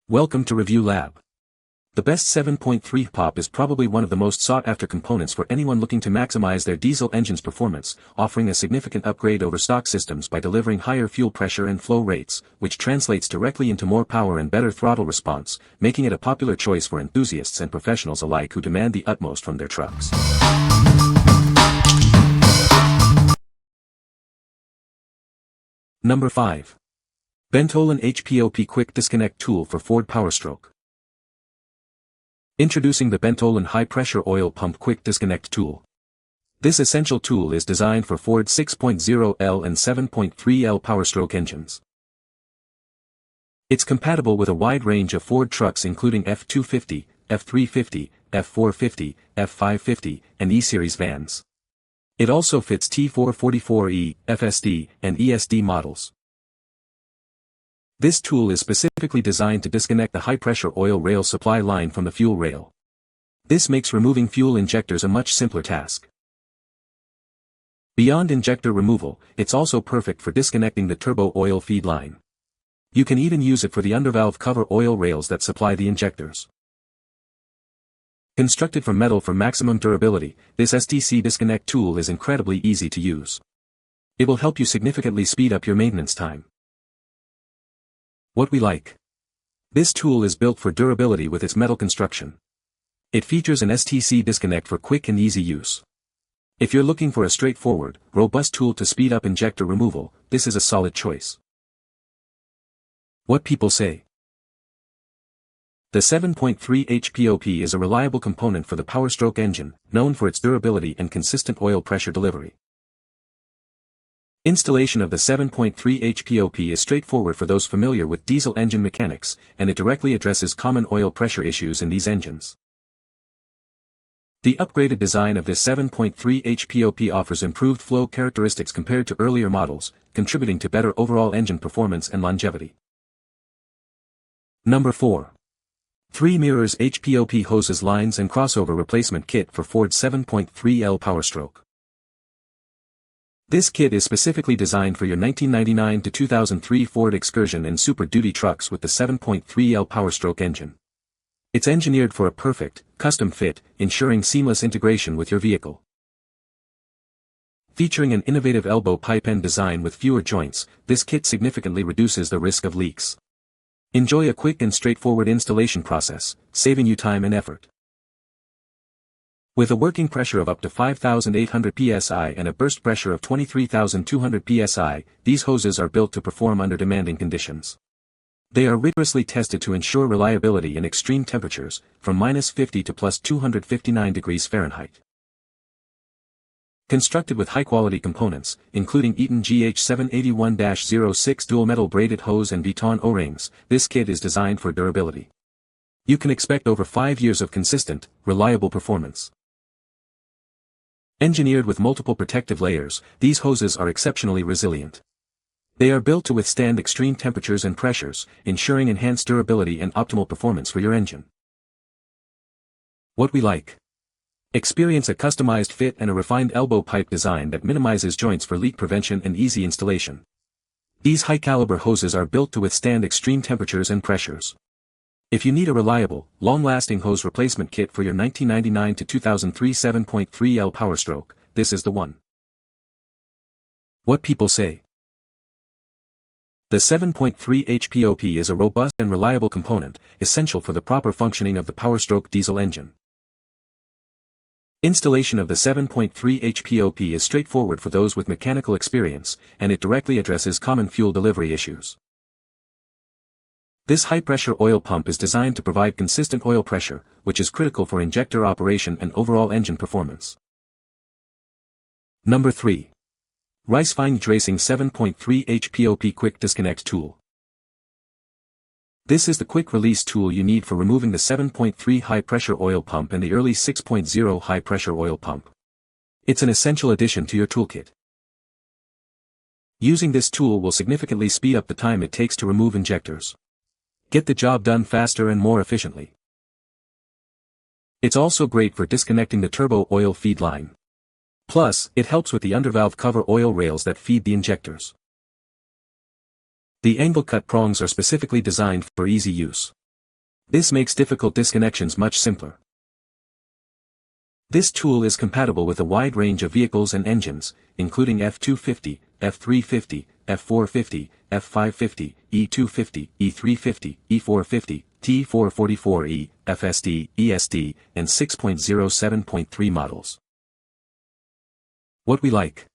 Welcome to Review Lab. The best 7.3 Hpop is probably one of the most sought-after components for anyone looking to maximize their diesel engine's performance, offering a significant upgrade over stock systems by delivering higher fuel pressure and flow rates, which translates directly into more power and better throttle response, making it a popular choice for enthusiasts and professionals alike who demand the utmost from their trucks. Number 5. Bentolin Hpop Quick Disconnect Tool for Ford Powerstroke. Introducing the Bentolin High Pressure Oil Pump Quick Disconnect Tool. This essential tool is designed for Ford 6.0L and 7.3L Powerstroke engines. It's compatible with a wide range of Ford trucks including F250, F350, F450, F550, and E-Series vans. It also fits T444E, FSD, and ESD models. This tool is specifically designed to disconnect the high-pressure oil rail supply line from the fuel rail. This makes removing fuel injectors a much simpler task. Beyond injector removal, it's also perfect for disconnecting the turbo oil feed line. You can even use it for the undervalve cover oil rails that supply the injectors. Constructed from metal for maximum durability, this STC disconnect tool is incredibly easy to use. It will help you significantly speed up your maintenance time. What we like. This tool is built for durability with its metal construction. It features an STC disconnect for quick and easy use. If you're looking for a straightforward, robust tool to speed up injector removal, this is a solid choice. What people say. The 7.3 Hpop is a reliable component for the Powerstroke engine, known for its durability and consistent oil pressure delivery. Installation of the 7.3 Hpop is straightforward for those familiar with diesel engine mechanics, and it directly addresses common oil pressure issues in these engines. The upgraded design of this 7.3 Hpop offers improved flow characteristics compared to earlier models, contributing to better overall engine performance and longevity. Number 4. 3 Mirrors Hpop Hoses Lines and Crossover Replacement Kit for Ford 7.3L Powerstroke. This kit is specifically designed for your 1999 to 2003 Ford Excursion and Super Duty trucks with the 7.3L Powerstroke engine. It's engineered for a perfect, custom fit, ensuring seamless integration with your vehicle. Featuring an innovative elbow pipe end design with fewer joints, this kit significantly reduces the risk of leaks. Enjoy a quick and straightforward installation process, saving you time and effort. With a working pressure of up to 5,800 psi and a burst pressure of 23,200 psi, these hoses are built to perform under demanding conditions. They are rigorously tested to ensure reliability in extreme temperatures, from -50 to +259 degrees Fahrenheit. Constructed with high-quality components, including Eaton GH781-06 dual-metal braided hose and Viton O-rings, this kit is designed for durability. You can expect over 5 years of consistent, reliable performance. Engineered with multiple protective layers, these hoses are exceptionally resilient. They are built to withstand extreme temperatures and pressures, ensuring enhanced durability and optimal performance for your engine. What we like. Experience a customized fit and a refined elbow pipe design that minimizes joints for leak prevention and easy installation. These high-caliber hoses are built to withstand extreme temperatures and pressures. If you need a reliable, long-lasting hose replacement kit for your 1999 to 2003 7.3L Powerstroke, this is the one. What people say. The 7.3 Hpop is a robust and reliable component, essential for the proper functioning of the Powerstroke diesel engine. Installation of the 7.3 Hpop is straightforward for those with mechanical experience, and it directly addresses common fuel delivery issues. This high-pressure oil pump is designed to provide consistent oil pressure, which is critical for injector operation and overall engine performance. Number 3. RICEFINE YJRACING 7.3 Hpop Quick Disconnect Tool. This is the quick-release tool you need for removing the 7.3 high-pressure oil pump and the early 6.0 high-pressure oil pump. It's an essential addition to your toolkit. Using this tool will significantly speed up the time it takes to remove injectors. Get the job done faster and more efficiently. It's also great for disconnecting the turbo oil feed line. Plus, it helps with the undervalve cover oil rails that feed the injectors. The angle cut prongs are specifically designed for easy use. This makes difficult disconnections much simpler. This tool is compatible with a wide range of vehicles and engines, including F250, F350, F450, F550, E250, E350, E450, T444E, FSD, ESD, and 6.0 models. What we like.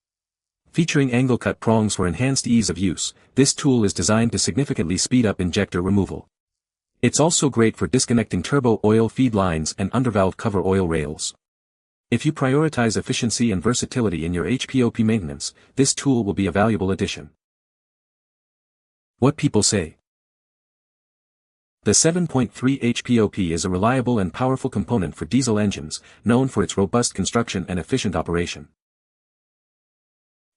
Featuring angle cut prongs for enhanced ease of use, this tool is designed to significantly speed up injector removal. It's also great for disconnecting turbo oil feed lines and undervalve cover oil rails. If you prioritize efficiency and versatility in your HPOP maintenance, this tool will be a valuable addition. What people say. The 7.3 Hpop is a reliable and powerful component for diesel engines, known for its robust construction and efficient operation.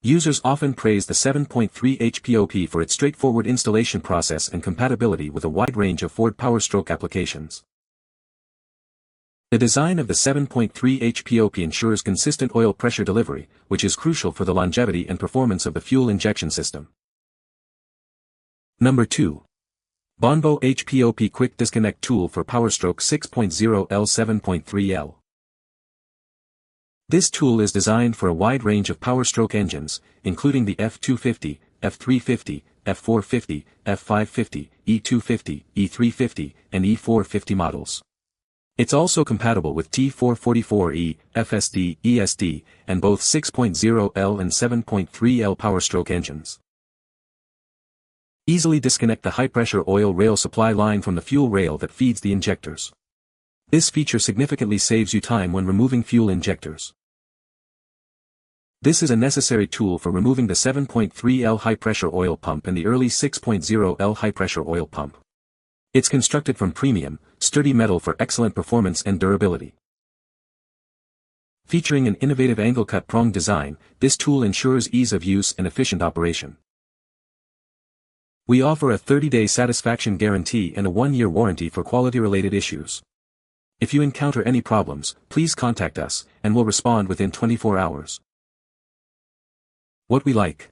Users often praise the 7.3 Hpop for its straightforward installation process and compatibility with a wide range of Ford Powerstroke applications. The design of the 7.3 Hpop ensures consistent oil pressure delivery, which is crucial for the longevity and performance of the fuel injection system. Number 2. Bonbo Hpop Quick Disconnect Tool for Powerstroke 6.0 L 7.3 L. This tool is designed for a wide range of Powerstroke engines, including the F250, F350, F450, F550, E250, E350, and E450 models. It's also compatible with T444E, FSD, ESD, and both 6.0 L and 7.3 L Powerstroke engines. Easily disconnect the high-pressure oil rail supply line from the fuel rail that feeds the injectors. This feature significantly saves you time when removing fuel injectors. This is a necessary tool for removing the 7.3 L high-pressure oil pump and the early 6.0 L high-pressure oil pump. It's constructed from premium, sturdy metal for excellent performance and durability. Featuring an innovative angle cut prong design, this tool ensures ease of use and efficient operation. We offer a 30-day satisfaction guarantee and a 1-year warranty for quality-related issues. If you encounter any problems, please contact us, and we'll respond within 24 hours. What we like.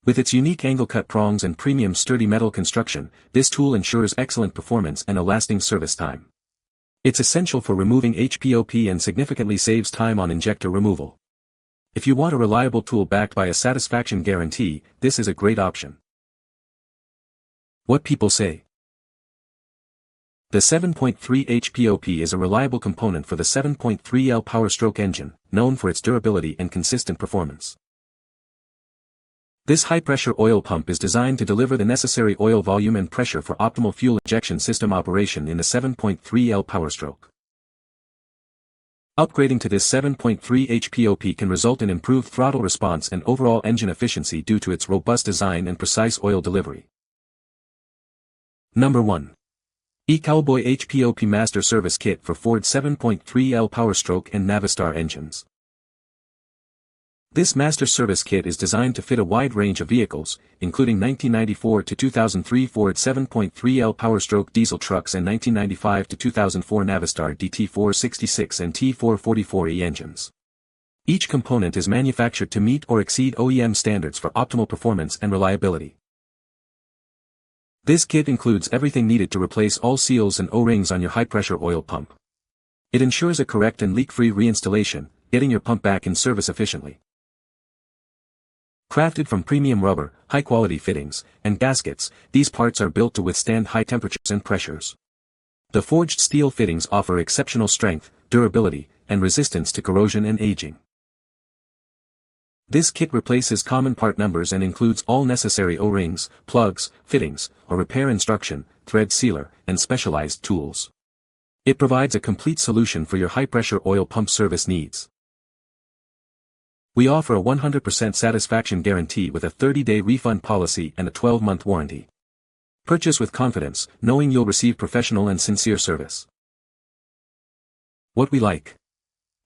With its unique angle cut prongs and premium sturdy metal construction, this tool ensures excellent performance and a lasting service time. It's essential for removing HPOP and significantly saves time on injector removal. If you want a reliable tool backed by a satisfaction guarantee, this is a great option. What people say. The 7.3 Hpop is a reliable component for the 7.3 L Powerstroke engine, known for its durability and consistent performance. This high-pressure oil pump is designed to deliver the necessary oil volume and pressure for optimal fuel injection system operation in the 7.3 L Powerstroke. Upgrading to this 7.3 Hpop can result in improved throttle response and overall engine efficiency due to its robust design and precise oil delivery. Number 1. E-cowlboy Hpop Master Service Kit for Ford 7.3 L Powerstroke and Navistar engines. This Master Service Kit is designed to fit a wide range of vehicles, including 1994 to 2003 Ford 7.3 L Powerstroke diesel trucks and 1995 to 2004 Navistar DT466 and T444E engines. Each component is manufactured to meet or exceed OEM standards for optimal performance and reliability. This kit includes everything needed to replace all seals and O-rings on your high-pressure oil pump. It ensures a correct and leak-free reinstallation, getting your pump back in service efficiently. Crafted from premium rubber, high-quality fittings, and gaskets, these parts are built to withstand high temperatures and pressures. The forged steel fittings offer exceptional strength, durability, and resistance to corrosion and aging. This kit replaces common part numbers and includes all necessary O-rings, plugs, fittings, a repair instruction, thread sealer, and specialized tools. It provides a complete solution for your high-pressure oil pump service needs. We offer a 100% satisfaction guarantee with a 30-day refund policy and a 12-month warranty. Purchase with confidence, knowing you'll receive professional and sincere service. What we like.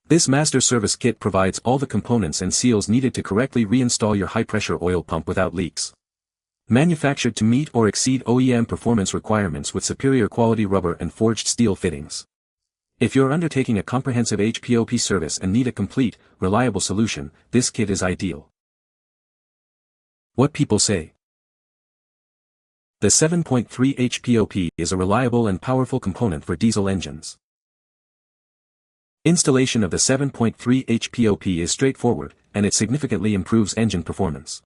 This Master Service Kit provides all the components and seals needed to correctly reinstall your high-pressure oil pump without leaks. Manufactured to meet or exceed OEM performance requirements with superior quality rubber and forged steel fittings. If you're undertaking a comprehensive HPOP service and need a complete, reliable solution, this kit is ideal. What people say. The 7.3 Hpop is a reliable and powerful component for diesel engines. Installation of the 7.3 Hpop is straightforward, and it significantly improves engine performance.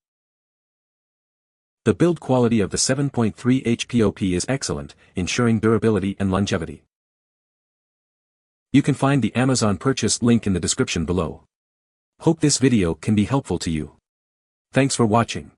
The build quality of the 7.3 Hpop is excellent, ensuring durability and longevity. You can find the Amazon purchase link in the description below. Hope this video can be helpful to you. Thanks for watching.